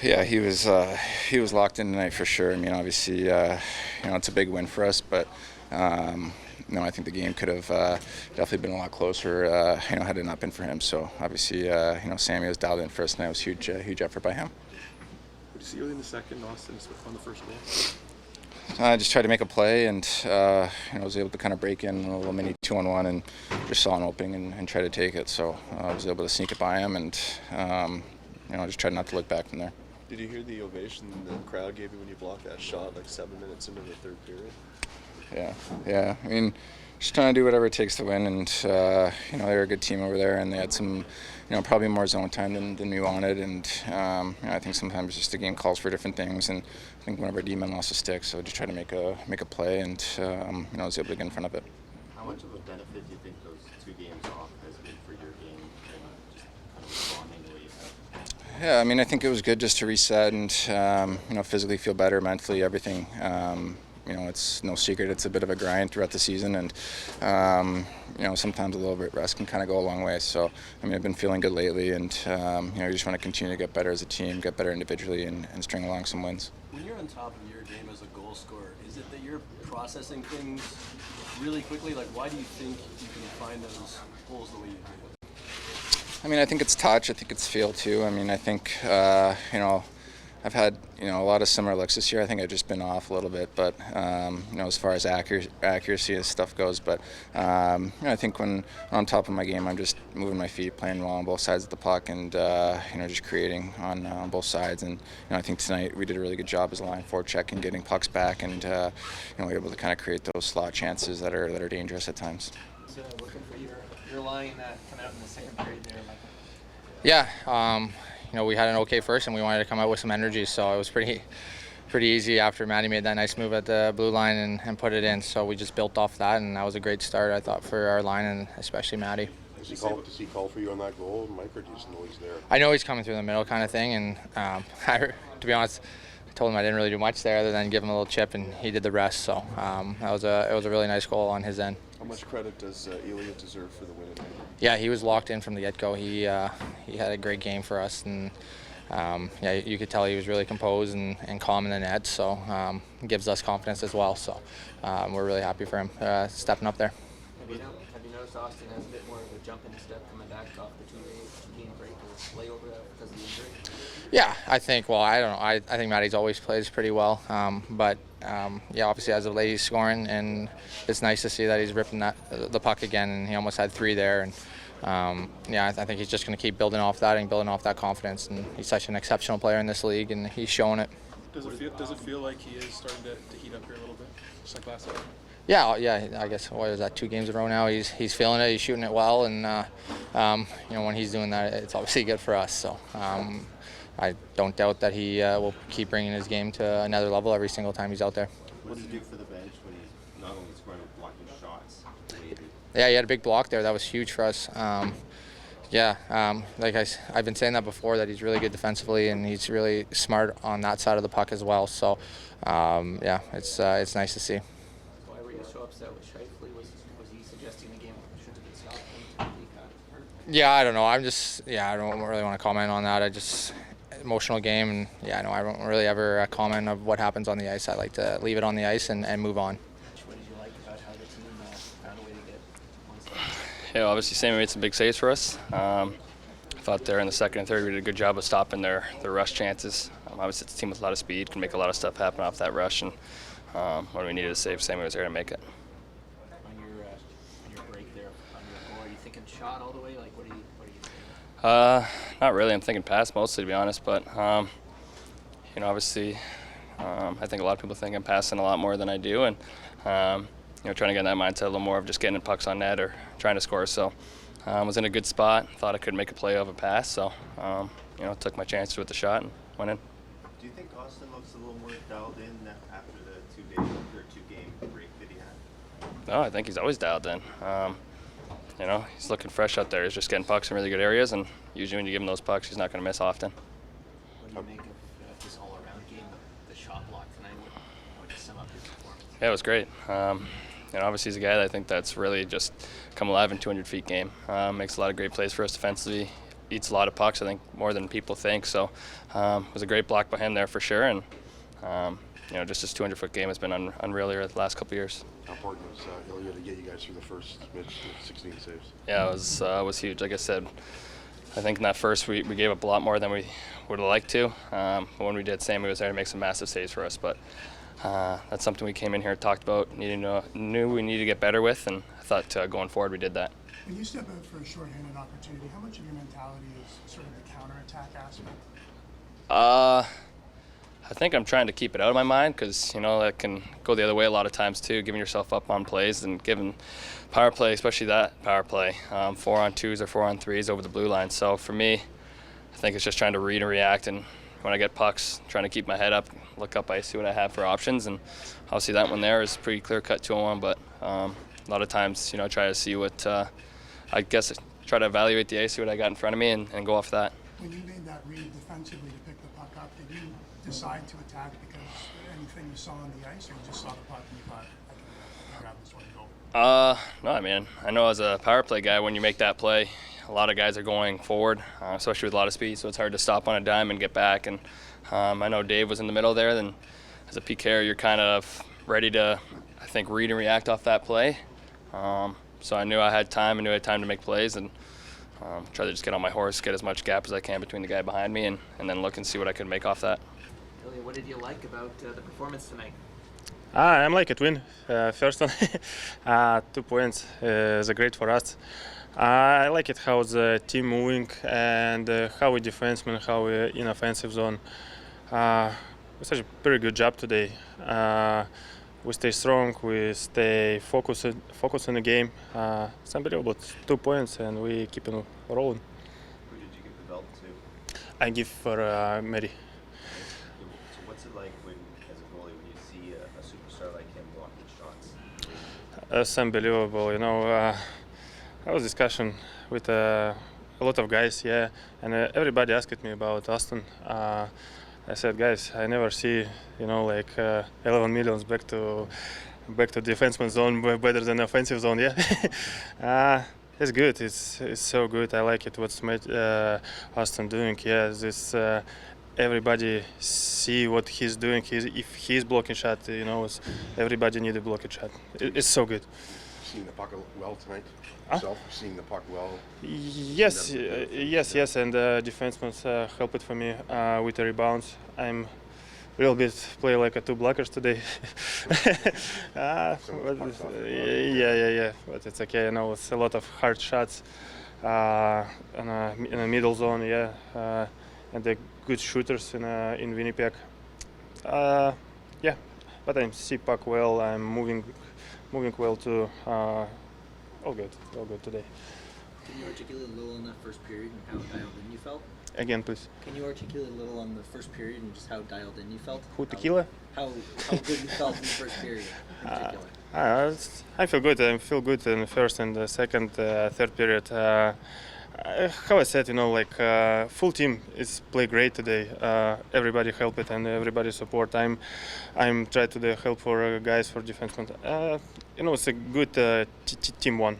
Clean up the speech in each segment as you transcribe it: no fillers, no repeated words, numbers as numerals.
Yeah, he was locked in tonight for sure. I mean, obviously, it's a big win for us, but I think the game could have definitely been a lot closer. Had it not been for him. So obviously, Sammy was dialed in for us, and that was huge effort by him. What did you see early in the second, Austin, on the first goal? I just tried to make a play, and was able to kind of break in a little mini 2-on-1, and just saw an opening and tried to take it. So I was able to sneak it by him, and just tried not to look back from there. Did you hear the ovation the crowd gave you when you blocked that shot like 7 minutes into the third period? Yeah. I mean, just trying to do whatever it takes to win, and they're a good team over there, and they had some, probably more zone time than we wanted, and I think sometimes just the game calls for different things, and I think one of our D-men lost a stick, so just try to make a play, and I was able to get in front of it. How much of a benefit do you think those 2 games off has been for your game and just kind of responding the way you have? Yeah, I mean, I think it was good just to reset and physically feel better, mentally, everything. It's no secret it's a bit of a grind throughout the season, and sometimes a little bit of rest can kind of go a long way. So I mean, I've been feeling good lately, and we just want to continue to get better as a team, get better individually, and string along some wins. When you're on top of your game as a goal scorer, is it that you're processing things really quickly? Like, why do you think you can find those holes the way you do? I mean, I think it's touch. I think it's feel too. I mean, I think I've had a lot of similar looks this year. I think I've just been off a little bit, but as far as accuracy as stuff goes. But I think when on top of my game, I'm just moving my feet, playing well on both sides of the puck, and just creating on both sides. And I think tonight we did a really good job as a line forward check and getting pucks back, and we're able to kind of create those slot chances that are dangerous at times. So looking for your line come out in the second period there, Michael. Yeah, we had an okay first, and we wanted to come out with some energy, so it was pretty easy after Matty made that nice move at the blue line and put it in. So we just built off that, and that was a great start, I thought, for our line, and especially Matty. Does he call for you on that goal, Mike, or do you just know he's there? I know he's coming through the middle kind of thing, and to be honest, I told him I didn't really do much there other than give him a little chip, and he did the rest. So it was a really nice goal on his end. How much credit does Ilya deserve for the win tonight? Yeah, he was locked in from the get-go. He had a great game for us, and you could tell he was really composed and calm in the net. So it gives us confidence as well. So we're really happy for him stepping up there. Have you noticed Auston has a bit more of a jump in step coming back off the two-game break or layover because of the injury? Yeah, I think. Well, I don't know. I think Matty's always plays pretty well, but obviously as of late he's scoring, and it's nice to see that he's ripping the puck again, and he almost had 3 there, and I think he's just going to keep building off that and building off that confidence, and he's such an exceptional player in this league, and he's showing it. Does it feel like he is starting to heat up here a little bit, just like last time? Yeah, I guess what is that, 2 games in a row now? He's feeling it, he's shooting it well, and when he's doing that, it's obviously good for us. So I don't doubt that he will keep bringing his game to another level every single time he's out there. What does it do for the bench when he's not only scoring but blocking shots? Yeah, he had a big block there. That was huge for us. Like I've been saying that before, that he's really good defensively, and he's really smart on that side of the puck as well. So, it's nice to see. Why were you so upset with Scheifele? Was he suggesting the game shouldn't have been stopped when he got hurt? Yeah, I don't know. I don't really want to comment on that. Emotional game, and I don't really ever comment of what happens on the ice. I like to leave it on the ice and move on. What did you like about how the team found a way to get one side? Yeah, obviously Sammy made some big saves for us. I thought there in the second and third we did a good job of stopping their rush chances. Obviously it's a team with a lot of speed, can make a lot of stuff happen off that rush, and when we needed a save, Sammy was there to make it. On your break there, on your goal, are you thinking shot all the way? Like, what are you thinking? Not really. I'm thinking pass mostly, to be honest. But obviously, I think a lot of people think I'm passing a lot more than I do, and trying to get in that mindset a little more of just getting pucks on net or trying to score. So, I was in a good spot. Thought I could make a play of a pass. So, took my chances with the shot and went in. Do you think Auston looks a little more dialed in after the two-game break that he had? No, I think he's always dialed in. He's looking fresh out there. He's just getting pucks in really good areas, and usually when you give him those pucks, he's not going to miss often. What do you make of this all-around game, the shot block tonight? What would you sum up his performance? Yeah, it was great. Obviously he's a guy that I think that's really just come alive in 200 feet game. Makes a lot of great plays for us defensively. eats a lot of pucks, I think, more than people think. So it was a great block by him there for sure. And just his 200-foot game has been unreal here the last couple of years. How important was Ilya to get you guys through the first Mitch with 16 saves? Yeah, it was huge. Like I said, I think in that first we gave up a lot more than we would have liked to. But when we did, Sammy was there to make some massive saves for us. But that's something we came in here and talked about, knew we needed to get better with, and I thought going forward we did that. When you step out for a shorthanded opportunity, how much of your mentality is sort of the counterattack aspect? I think I'm trying to keep it out of my mind because, that can go the other way a lot of times too, giving yourself up on plays and giving power play, especially that power play, 4-on-2s or 4-on-3s over the blue line. So for me, I think it's just trying to read and react, and when I get pucks, trying to keep my head up, look up, I see what I have for options, and obviously that one there is pretty clear-cut 2-on-1, but a lot of times, I try to see what, try to evaluate the ice, see what I got in front of me, and go off that. When you made that read defensively to pick the puck up, did you decide to attack because anything you saw on the ice, or you just saw the puck and you thought, I can grab this one and go? No, I mean, I know as a power play guy, when you make that play, a lot of guys are going forward, especially with a lot of speed, so it's hard to stop on a dime and get back. And I know Dave was in the middle there, then as a PKer, you're kind of ready to, I think, read and react off that play. So I knew I had time, I knew I had time to make plays, and try to just get on my horse, get as much gap as I can between the guy behind me, and then look and see what I could make off that. Ilya, what did you like about the performance tonight? I like it win. First one, 2 points is great for us. I like it how the team moving and how we defensemen, how we in offensive zone. Such a pretty good job today. We stay strong, we stay focused on the game. It's unbelievable. 2 points and we keep on rolling. Who did you give the belt to? I give for Mary. So what's it like when, as a goalie, when you see a superstar like him blocking shots? It's unbelievable. I was discussion with a lot of guys, and everybody asked me about Auston. I said, guys, I never see, 11 millions back to defenseman zone better than offensive zone. It's good. It's so good. I like it. What's Auston doing? This everybody see what he's doing. If he's blocking shot, everybody need a blocking shot. It's so good. Seeing the puck well tonight? Yourself seeing the puck well? Yes, and defensemen help it for me with the rebounds. I'm a little bit play like a 2 blockers today. But it's okay. It's a lot of hard shots in the middle zone, and the good shooters in Winnipeg. But I see puck well. I'm moving well too. All good today. Can you articulate a little on that first period and how dialed in you felt? Again, please. Can you articulate a little on the first period and just how dialed in you felt? Who, tequila? How good you felt in the first period in particular? I feel good. I feel good in the first and the second, third period. How I said, full team is play great today. Everybody help it and everybody support. I'm trying to help for guys for defensemen. It's a good team one.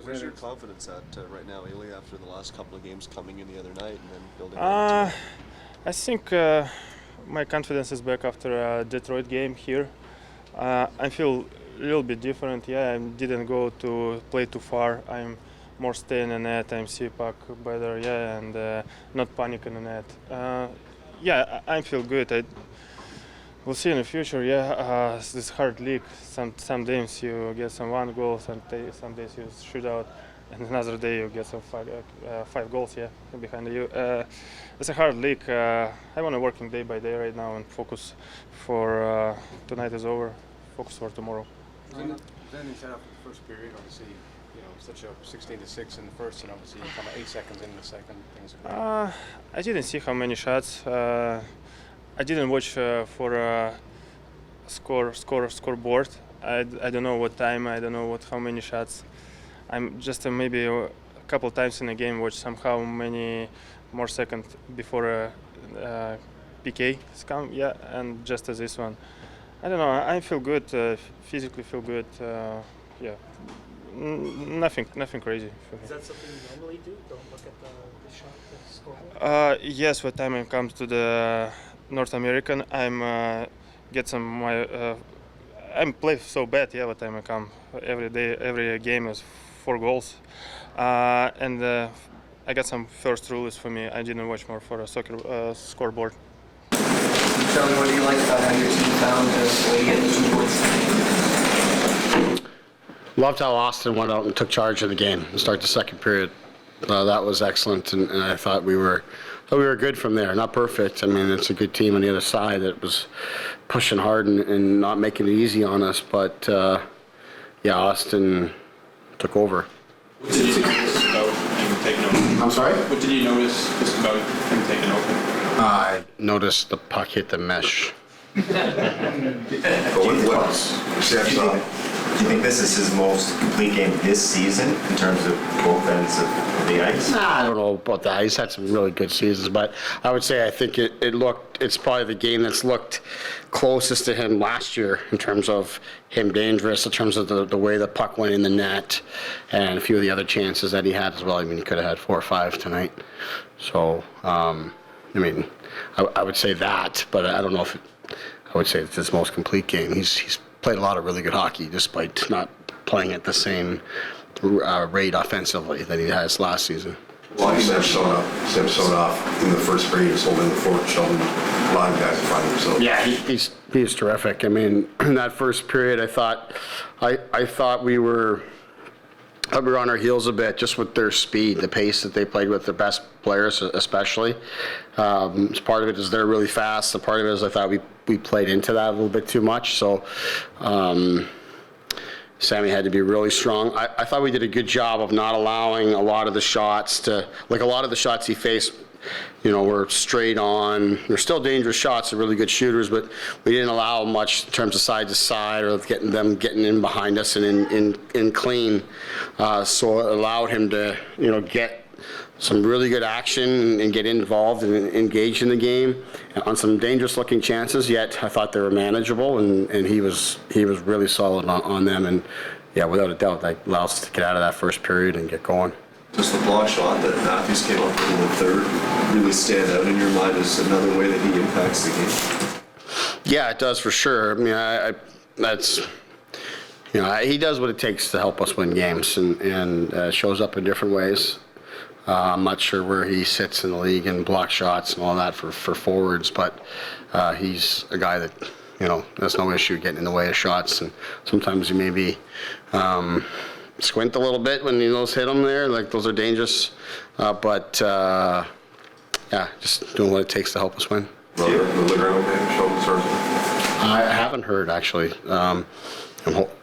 Where's your confidence at right now, Ilya, after the last couple of games coming in the other night and then building? I think my confidence is back after a Detroit game here. I feel a little bit different. I didn't go to play too far. I'm more stay in the net, I see puck better, and not panic in the net. I feel good. We'll see in the future. This hard league. Some days you get some 1 goal, some days you shoot out, and another day you get some 5 goals behind you. It's a hard league. I want to working day by day right now and focus for tonight is over. Focus for tomorrow. Then you set up the first period, obviously. Such a 16-6 in the first, and obviously you come 8 seconds in the second. Things are great. I didn't see how many shots. I didn't watch for scoreboard. I don't know what time. I don't know how many shots. I'm just maybe a couple times in the game watch somehow many more seconds before PK come. And just as this one. I don't know. I feel good. Physically feel good. Nothing crazy for me. Is that something you normally do? Don't look at the shot, the scoreboard? Yes, when time it comes to the North American, get some I'm play so bad. Yeah, what time I come every day, every game is 4 goals, and I got some first rules for me. I didn't watch more for a soccer scoreboard. Sheldon, what do you like about how your team found a way to get the 2 points? Loved how Austin went out and took charge of the game and start the second period. That was excellent, and I thought we were good from there. Not perfect. I mean, it's a good team on the other side that was pushing hard and not making it easy on us. But yeah, Austin took over. What did you notice about him taking over? I'm sorry? What did you notice just about him taking over? I noticed the puck hit the mesh. Do you think this is his most complete game this season in terms of both ends of the ice? I don't know about that. He's had some really good seasons, but I would say I think it's probably the game that's looked closest to him last year in terms of him dangerous, in terms of the way the puck went in the net and a few of the other chances that he had as well. I mean, he could have had 4 or 5 tonight. So, I mean, I would say that, but I don't know if I would say it's his most complete game. He's played a lot of really good hockey despite not playing at the same rate offensively that he has last season. Well, Samsonov in the first period was holding the fort. Sheldon, a lot of guys find himself. Yeah, he's terrific. I mean, in that first period, I thought we were on our heels a bit just with their speed, the pace that they played with, their best players especially. Part of it is they're really fast. The part of it is I thought we played into that a little bit too much. So Sammy had to be really strong. I thought we did a good job of not allowing a lot of the shots to, like a lot of the shots he faced, were straight on. They're still dangerous shots. They're really good shooters, but we didn't allow much in terms of side to side or getting in behind us and in clean. So it allowed him to, get some really good action and get involved and engaged in the game on some dangerous looking chances, yet I thought they were manageable and he was really solid on them, and yeah, without a doubt that allows us to get out of that first period and get going. Does the block shot that Matthews came up with in the third really stand out in your mind as another way that he impacts the game? Yeah, it does for sure. I mean, he does what it takes to help us win games and shows up in different ways. I'm not sure where he sits in the league and block shots and all that for forwards, but he's a guy that, has no issue getting in the way of shots, and sometimes he maybe squint a little bit when those hit him there, like those are dangerous, but yeah, just doing what it takes to help us win. I haven't heard, actually. We're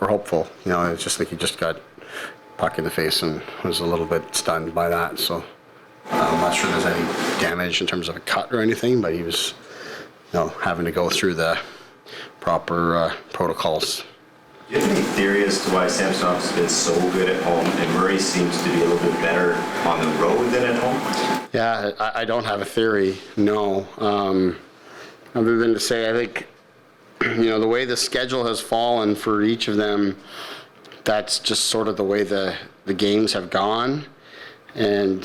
hopeful. It's just like he just got puck in the face and was a little bit stunned by that, so I'm not sure there's any damage in terms of a cut or anything, but he was having to go through the proper protocols. Do you have any theory as to why Samsonov's been so good at home and Murray seems to be a little bit better on the road than at home? Yeah, I don't have a theory, no, other than to say I think the way the schedule has fallen for each of them, that's just sort of the way the games have gone, and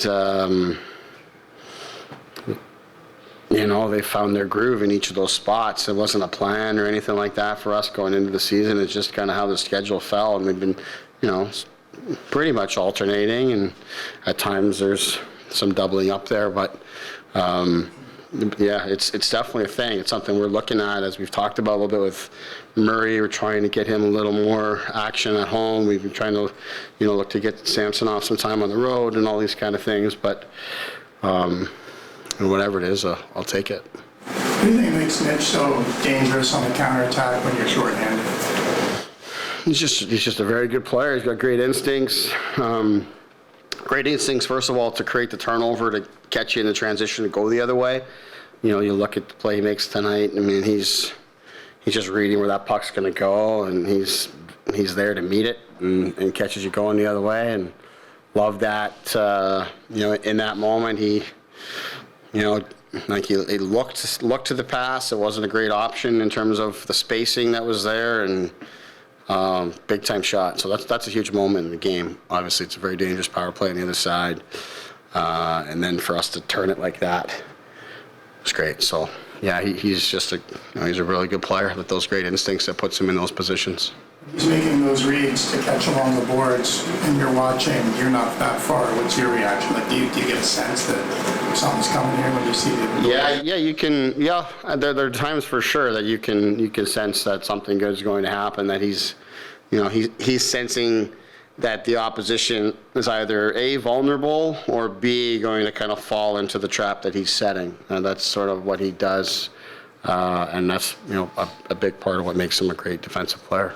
they found their groove in each of those spots. It wasn't a plan or anything like that for us going into the season. It's just kind of how the schedule fell, and they've been pretty much alternating, and at times there's some doubling up there, but yeah, it's definitely a thing. It's something we're looking at, as we've talked about a little bit with Murray. We're trying to get him a little more action at home. We've been trying to, look to get Samsonov some time on the road and all these kind of things. But whatever it is, I'll take it. What do you think makes Mitch so dangerous on the counterattack when you're shorthanded? He's just a very good player. He's got great instincts. Great instincts, first of all, to create the turnover, to catch you in the transition, to go the other way. You look at the play he makes tonight. I mean, he's just reading where that puck's going to go, and he's there to meet it and catches you going the other way. And love that. In that moment, he looked to the pass. It wasn't a great option in terms of the spacing that was there, and Big time shot. So that's a huge moment in the game. Obviously, it's a very dangerous power play on the other side. And then for us to turn it like that was great. So yeah, he's just he's a really good player with those great instincts that puts him in those positions. He's making those reads to catch along the boards, and you're watching. You're not that far. What's your reaction? Like, do you get a sense that something's coming here when you see the? Yeah, you can. Yeah, there are times for sure that you can sense that something good is going to happen. That he's sensing that the opposition is either A, vulnerable, or B, going to kind of fall into the trap that he's setting. And that's sort of what he does. And that's, a big part of what makes him a great defensive player.